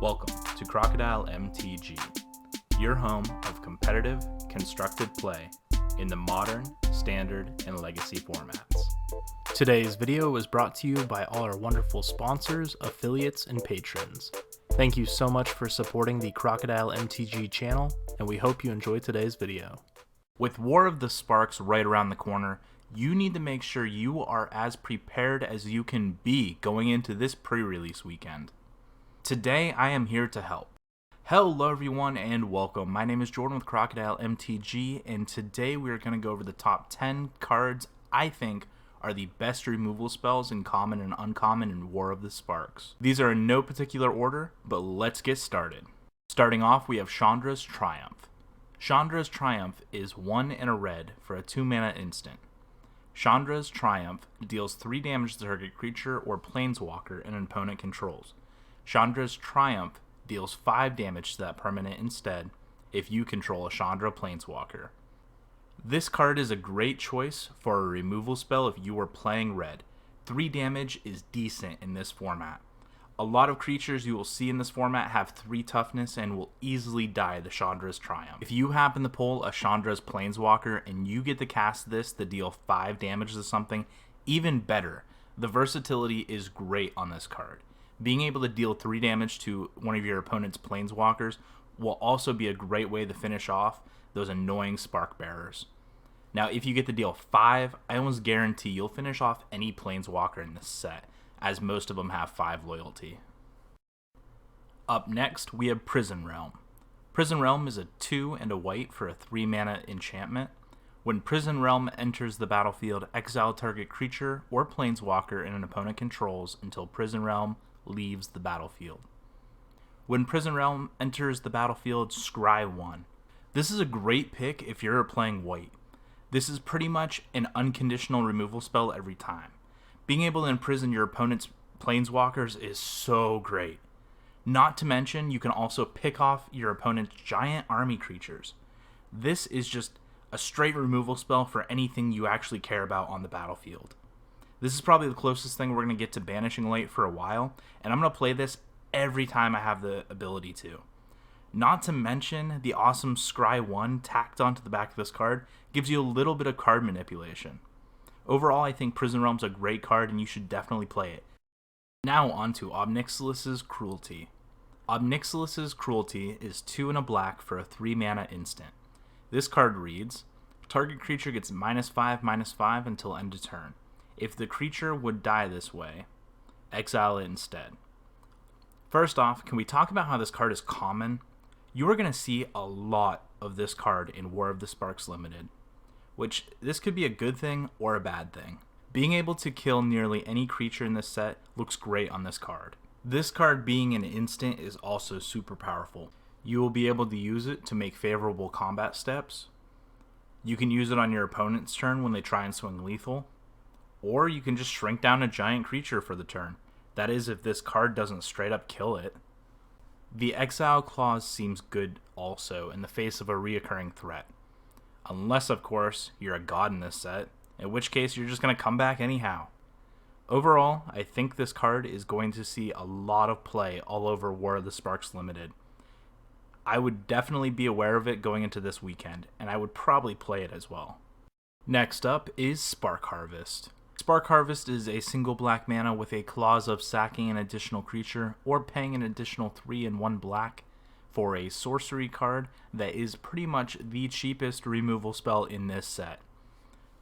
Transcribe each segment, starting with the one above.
Welcome to Crocodile MTG, your home of competitive, constructed play in the modern, standard, and legacy formats. Today's video was brought to you by all our wonderful sponsors, affiliates, and patrons. Thank you so much for supporting the Crocodile MTG channel, and we hope you enjoy today's video. With War of the Sparks right around the corner, you need to make sure you are as prepared as you can be going into this pre-release weekend. Today, I am here to help. Hello everyone and welcome. My name is Jordan with Crocodile MTG, and today we are going to go over the top 10 cards I think are the best removal spells in common and uncommon in War of the Sparks. These are in no particular order, but let's get started. Starting off, we have Chandras Triumph. Chandras Triumph is 1 and a red for a 2-mana instant. Chandras Triumph deals 3 damage to target creature or planeswalker an opponent controls. Chandras Triumph deals 5 damage to that permanent instead if you control a Chandra planeswalker. This card is a great choice for a removal spell if you are playing red. 3 damage is decent in this format. A lot of creatures you will see in this format have 3 toughness and will easily die the Chandras Triumph. If you happen to pull a Chandras planeswalker and you get to cast this to deal 5 damage to something, even better. The versatility is great on this card. Being able to deal 3 damage to one of your opponent's planeswalkers will also be a great way to finish off those annoying spark bearers. Now, if you get to deal 5, I almost guarantee you'll finish off any planeswalker in this set, as most of them have 5 loyalty. Up next, we have Prison Realm. Prison Realm is a 2 and a white for a 3-mana enchantment. When Prison Realm enters the battlefield, exile target creature or planeswalker an opponent controls until Prison Realm leaves the battlefield. When Prison Realm enters the battlefield, scry 1. This is a great pick if you're playing white. This is pretty much an unconditional removal spell every time. Being able to imprison your opponent's planeswalkers is so great. Not to mention, you can also pick off your opponent's giant army creatures. This is just a straight removal spell for anything you actually care about on the battlefield. This is probably the closest thing we're going to get to Banishing Light for a while, and I'm going to play this every time I have the ability to. Not to mention, the awesome Scry 1 tacked onto the back of this card gives you a little bit of card manipulation. Overall, I think Prison Realm's a great card and you should definitely play it. Now on to Alyssas Cruelty. Alyssas Cruelty is 2 and a black for a 3-mana instant. This card reads, target creature gets -5/-5 until end of turn. If the creature would die this way, exile it instead. First off, can we talk about how this card is common? You are going to see a lot of this card in War of the Sparks Limited, which this could be a good thing or a bad thing. Being able to kill nearly any creature in this set looks great on this card. This card being an instant is also super powerful. You will be able to use it to make favorable combat steps. You can use it on your opponent's turn when they try and swing lethal. Or you can just shrink down a giant creature for the turn. That is, if this card doesn't straight up kill it. The exile clause seems good also in the face of a reoccurring threat. Unless, of course, you're a god in this set, in which case you're just going to come back anyhow. Overall, I think this card is going to see a lot of play all over War of the Sparks Limited. I would definitely be aware of it going into this weekend, and I would probably play it as well. Next up is Spark Harvest. Spark Harvest is a single black mana with a clause of sacking an additional creature or paying an additional 3 and 1 black for a sorcery card that is pretty much the cheapest removal spell in this set.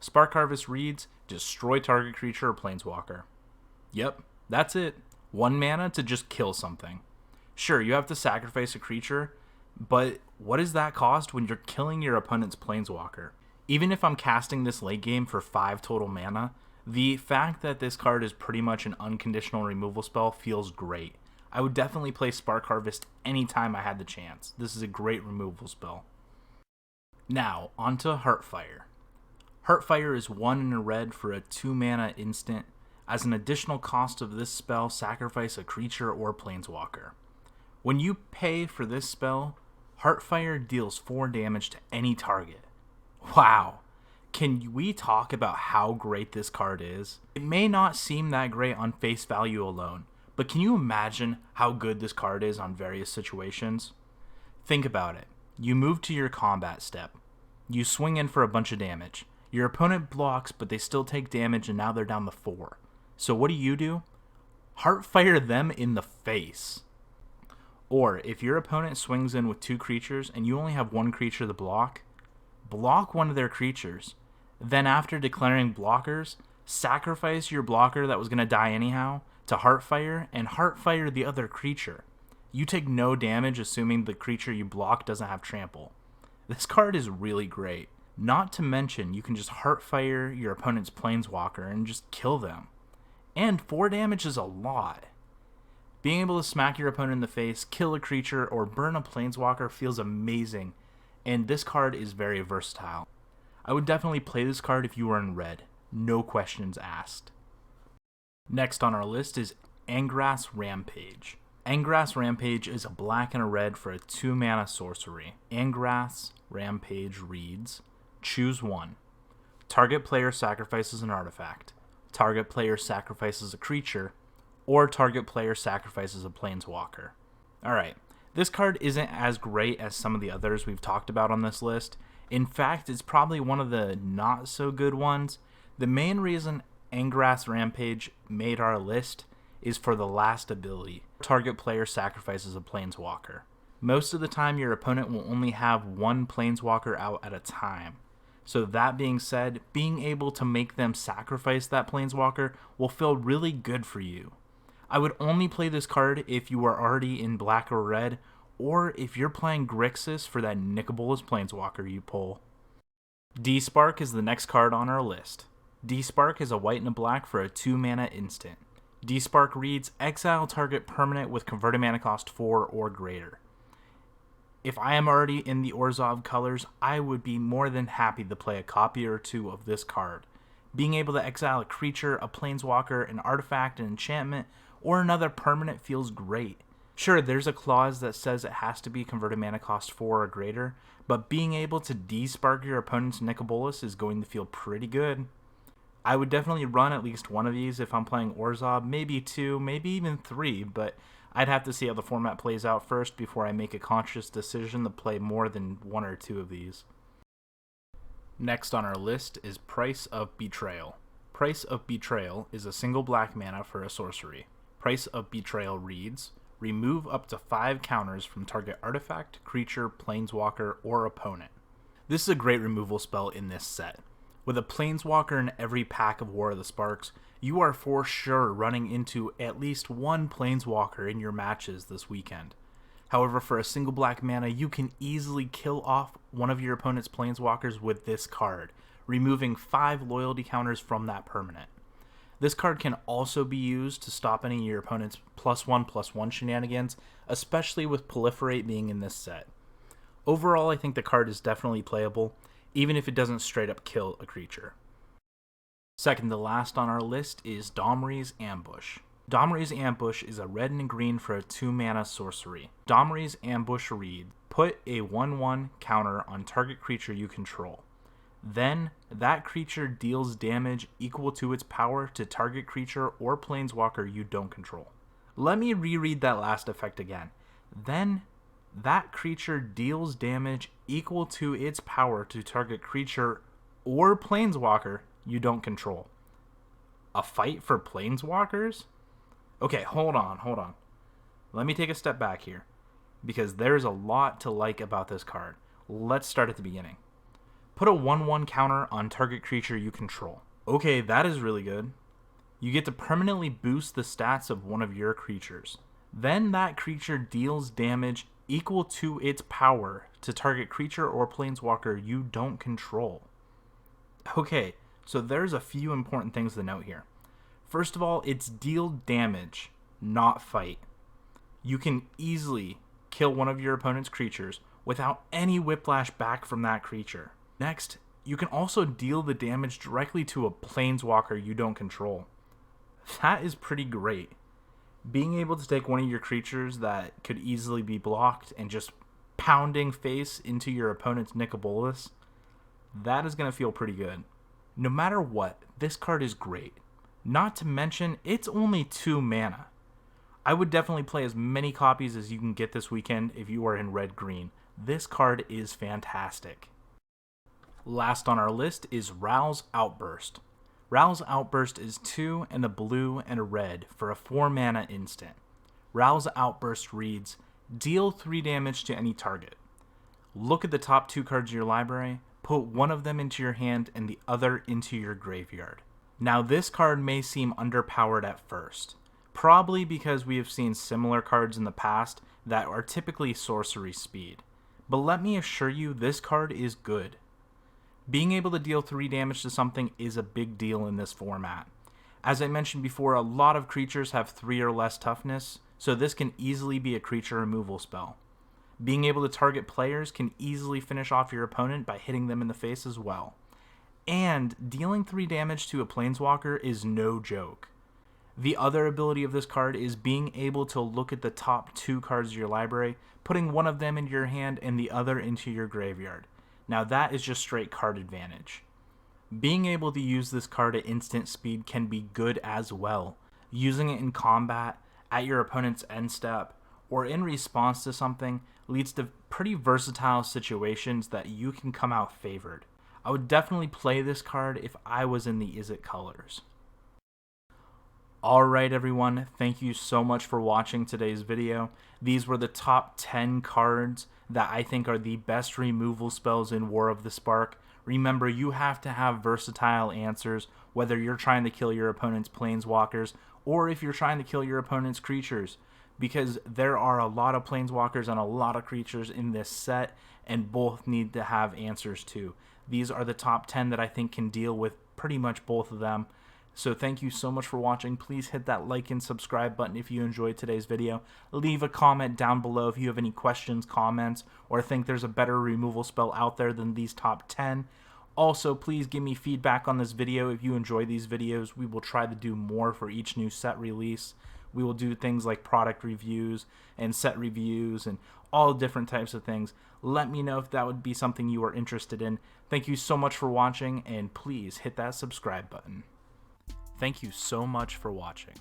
Spark Harvest reads, destroy target creature or planeswalker. Yep, that's it. 1 mana to just kill something. Sure, you have to sacrifice a creature, but what does that cost when you're killing your opponent's planeswalker? Even if I'm casting this late game for 5 total mana, the fact that this card is pretty much an unconditional removal spell feels great. I would definitely play Spark Harvest anytime I had the chance. This is a great removal spell. Now, onto Heartfire. Heartfire is 1 and a red for a 2-mana instant. As an additional cost of this spell, sacrifice a creature or planeswalker. When you pay for this spell, Heartfire deals 4 damage to any target. Wow! Can we talk about how great this card is? It may not seem that great on face value alone, But can you imagine how good this card is on various situations? Think about it. You move to your combat step. You swing in for a bunch of damage. Your opponent blocks, but they still take damage, and now they're down to 4. So what do? Heartfire them in the face. Or, if your opponent swings in with 2 creatures, and you only have 1 creature to block one of their creatures. Then after declaring blockers, sacrifice your blocker that was going to die anyhow to Heartfire, and Heartfire the other creature. You take no damage assuming the creature you block doesn't have trample. This card is really great. Not to mention, you can just Heartfire your opponent's Planeswalker and just kill them. And 4 damage is a lot. Being able to smack your opponent in the face, kill a creature, or burn a Planeswalker feels amazing, and this card is very versatile. I would definitely play this card if you were in red. No questions asked. Next on our list is Chandras Rampage. Chandras Rampage is a black and a red for a 2-mana sorcery. Chandras Rampage reads, choose 1. Target player sacrifices an artifact. Target player sacrifices a creature. Or target player sacrifices a Planeswalker. Alright, this card isn't as great as some of the others we've talked about on this list. In fact, it's probably one of the not so good ones. The main reason Chandras Rampage made our list is for the last ability. Target player sacrifices a Planeswalker. Most of the time, your opponent will only have 1 Planeswalker out at a time. So that being said, being able to make them sacrifice that Planeswalker will feel really good for you. I would only play this card if you are already in black or red, or if you're playing Grixis for that Nickabolas Planeswalker you pull. D-Spark is the next card on our list. D-Spark is a white and a black for a 2-mana instant. D-Spark reads, exile target permanent with converted mana cost 4 or greater. If I am already in the Orzhov colors, I would be more than happy to play a copy or 2 of this card. Being able to exile a creature, a Planeswalker, an artifact, an enchantment, or another permanent feels great. Sure, there's a clause that says it has to be converted mana cost 4 or greater, but being able to D-Spark your opponent's Nickabolas is going to feel pretty good. I would definitely run at least 1 of these if I'm playing Orzhov, maybe 2, maybe even 3, but I'd have to see how the format plays out first before I make a conscious decision to play more than 1 or 2 of these. Next on our list is Price of Betrayal. Price of Betrayal is a single black mana for a sorcery. Price of Betrayal reads, remove up to 5 counters from target artifact, creature, Planeswalker, or opponent. This is a great removal spell in this set. With a Planeswalker in every pack of War of the Sparks, you are for sure running into at least 1 Planeswalker in your matches this weekend. However, for a single black mana, you can easily kill off one of your opponent's Planeswalkers with this card, removing 5 loyalty counters from that permanent. This card can also be used to stop any of your opponent's +1/+1 shenanigans, especially with Proliferate being in this set. Overall, I think the card is definitely playable, even if it doesn't straight up kill a creature. Second to last on our list is Domri's Ambush. Domri's Ambush is a red and green for a 2-mana sorcery. Domri's Ambush reads, put a 1/1 counter on target creature you control. Then, that creature deals damage equal to its power to target creature or Planeswalker you don't control. Let me reread that last effect again. Then, that creature deals damage equal to its power to target creature or Planeswalker you don't control. A fight for Planeswalkers? Okay, hold on. Let me take a step back here, because there's a lot to like about this card. Let's start at the beginning. Put a 1/1 counter on target creature you control. Okay, that is really good. You get to permanently boost the stats of one of your creatures. Then that creature deals damage equal to its power to target creature or Planeswalker you don't control. Okay, so there's a few important things to note here. First of all, it's deal damage, not fight. You can easily kill one of your opponent's creatures without any whiplash back from that creature. Next, you can also deal the damage directly to a Planeswalker you don't control. That is pretty great. Being able to take one of your creatures that could easily be blocked and just pounding face into your opponent's Nickabolas, that is going to feel pretty good. No matter what, this card is great. Not to mention, it's only 2 mana. I would definitely play as many copies as you can get this weekend if you are in red-green. This card is fantastic. Last on our list is Raos Outburst. Raos Outburst is 2 and a blue and a red for a 4 mana instant. Raos Outburst reads, deal 3 damage to any target. Look at the top 2 cards of your library, put one of them into your hand and the other into your graveyard. Now this card may seem underpowered at first, probably because we have seen similar cards in the past that are typically sorcery speed. But let me assure you, this card is good. Being able to deal 3 damage to something is a big deal in this format. As I mentioned before, a lot of creatures have 3 or less toughness, so this can easily be a creature removal spell. Being able to target players can easily finish off your opponent by hitting them in the face as well. And dealing 3 damage to a planeswalker is no joke. The other ability of this card is being able to look at the top 2 cards of your library, putting one of them into your hand and the other into your graveyard. Now that is just straight card advantage. Being able to use this card at instant speed can be good as well. Using it in combat, at your opponent's end step, or in response to something leads to pretty versatile situations that you can come out favored. I would definitely play this card if I was in the Izzet colors. Alright everyone, thank you so much for watching today's video. These were the top 10 cards that I think are the best removal spells in War of the Spark. Remember, you have to have versatile answers, whether you're trying to kill your opponent's planeswalkers or if you're trying to kill your opponent's creatures, because there are a lot of planeswalkers and a lot of creatures in this set, and both need to have answers too. These are the top 10 that I think can deal with pretty much both of them. So thank you so much for watching. Please hit that like and subscribe button if you enjoyed today's video. Leave a comment down below if you have any questions, comments, or think there's a better removal spell out there than these top 10. Also, please give me feedback on this video if you enjoy these videos. We will try to do more for each new set release. We will do things like product reviews and set reviews and all different types of things. Let me know if that would be something you are interested in. Thank you so much for watching, and please hit that subscribe button. Thank you so much for watching.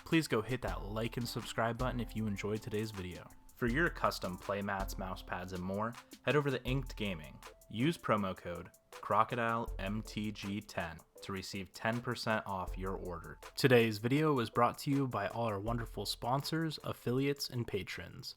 Please go hit that like and subscribe button if you enjoyed today's video. For your custom playmats, mousepads, and more, head over to Inked Gaming. Use promo code crocodilemtg10 to receive 10% off your order. Today's video was brought to you by all our wonderful sponsors, affiliates, and patrons.